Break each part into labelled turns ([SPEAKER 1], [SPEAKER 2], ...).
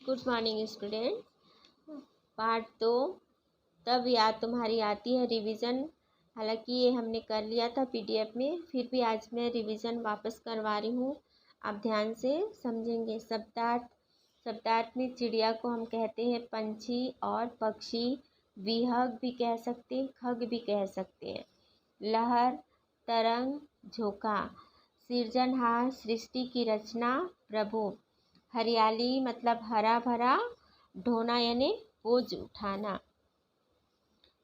[SPEAKER 1] Good morning student. Part 2 तब याद तुम्हारी आती है रिवीजन। हालांकि ये हमने कर लिया था पीडीएफ में, फिर भी आज मैं रिवीजन वापस करवा रही हूँ। आप ध्यान से समझेंगे। शब्दार्थ में चिड़िया को हम कहते हैं पंछी और पक्षी। विहग भी कह सकते हैं, खग भी कह सकते हैं। लहर, तरंग, झोंका। सृजनहार, सृष्टि की रचना, प्रभु। हरियाली मतलब हरा भरा। ढोना यानी बोझ उठाना।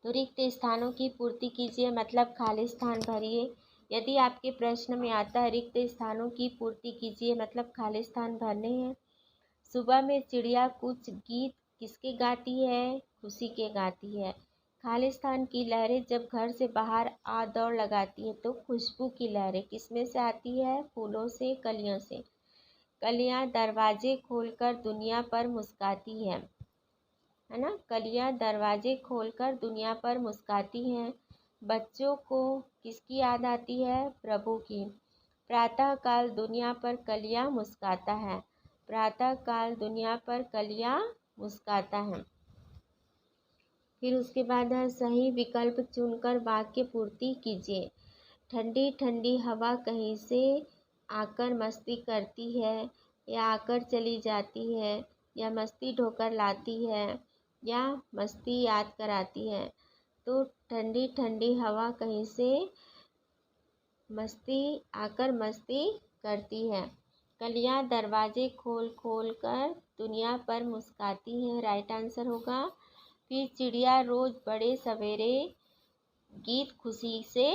[SPEAKER 1] तो रिक्त स्थानों की पूर्ति कीजिए मतलब खाली स्थान भरिए। यदि आपके प्रश्न में आता है रिक्त स्थानों की पूर्ति कीजिए मतलब खाली स्थान भरने हैं। सुबह में चिड़िया कुछ गीत किसके गाती है? खुशी के गाती है। खाली स्थान की लहरें जब घर से बाहर आ दौड़ लगाती है तो खुशबू की लहरें किसमें से आती है? फूलों से, कलियों से। कलियां दरवाजे खोलकर दुनिया पर मुस्काती है ना। कलियां दरवाजे खोलकर दुनिया पर मुस्काती हैं। बच्चों को किसकी याद आती है? प्रभु की। प्रातः काल दुनिया पर कलियां मुस्काता है। प्रातः काल दुनिया पर कलियां मुस्काता है। फिर उसके बाद है सही विकल्प चुनकर वाक्य पूर्ति कीजिए। ठंडी ठंडी हवा कहीं से आकर मस्ती करती है या आकर चली जाती है या मस्ती ढोकर लाती है या मस्ती याद कराती है। तो ठंडी ठंडी हवा कहीं से आकर मस्ती करती है। कलियां दरवाजे खोल खोल कर दुनिया पर मुस्काती हैं, राइट आंसर होगा। फिर चिड़िया रोज बड़े सवेरे गीत खुशी से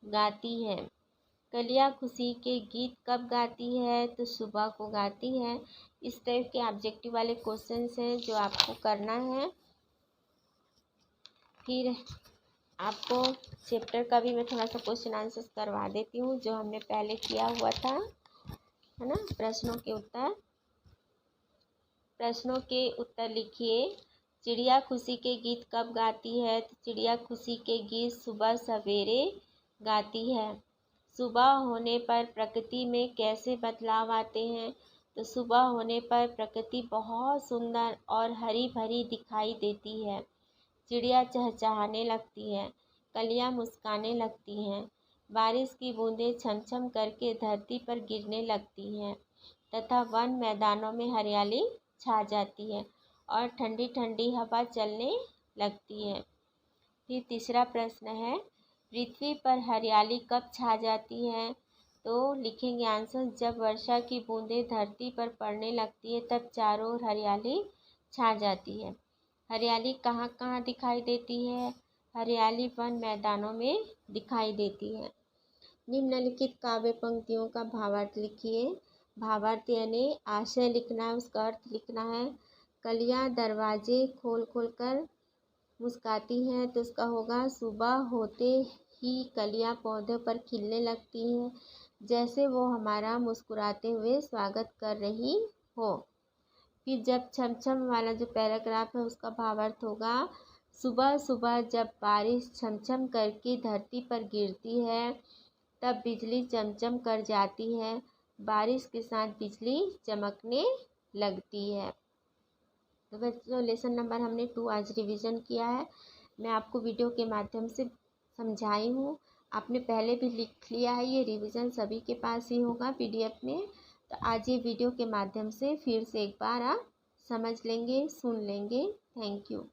[SPEAKER 1] गाती है। कलियां खुशी के गीत कब गाती है? तो सुबह को गाती है। इस टाइप के ऑब्जेक्टिव वाले क्वेश्चंस हैं जो आपको करना है। फिर आपको चैप्टर का भी मैं थोड़ा सा क्वेश्चन आंसर करवा देती हूँ जो हमने पहले किया हुआ था, है ना। प्रश्नों के उत्तर लिखिए। चिड़िया खुशी के गीत कब गाती है? तो चिड़िया खुशी के गीत सुबह सवेरे गाती है। सुबह होने पर प्रकृति में कैसे बदलाव आते हैं? तो सुबह होने पर प्रकृति बहुत सुंदर और हरी भरी दिखाई देती है। चिड़िया चहचहाने लगती है, कलियां मुस्काने लगती हैं, बारिश की बूंदें छमछम करके धरती पर गिरने लगती हैं तथा वन मैदानों में हरियाली छा जाती है और ठंडी ठंडी हवा चलने लगती है। फिर तीसरा प्रश्न है पृथ्वी पर हरियाली कब छा जाती है? तो लिखेंगे आंसर जब वर्षा की बूंदें धरती पर पड़ने लगती है तब चारों ओर हरियाली छा जाती है। हरियाली कहाँ कहाँ दिखाई देती है? हरियाली वन मैदानों में दिखाई देती है। निम्नलिखित काव्य पंक्तियों का भावार्थ लिखिए। भावार्थ यानी आशय लिखना है, उसका अर्थ लिखना है। कलियां दरवाजे खोल खोल कर मुस्काती हैं तो उसका होगा सुबह होते ही कलियां पौधों पर खिलने लगती हैं जैसे वो हमारा मुस्कुराते हुए स्वागत कर रही हो। फिर जब छमछम वाला जो पैराग्राफ है उसका भावार्थ होगा सुबह सुबह जब बारिश छमछम करके धरती पर गिरती है तब बिजली चमचम कर जाती है, बारिश के साथ बिजली चमकने लगती है। तो बच्चों लेसन नंबर हमने 2 आज रिवीजन किया है। मैं आपको वीडियो के माध्यम से समझाई हूँ, आपने पहले भी लिख लिया है। ये रिवीजन सभी के पास ही होगा पीडीएफ में। तो आज ये वीडियो के माध्यम से फिर से एक बार आप समझ लेंगे, सुन लेंगे। Thank you.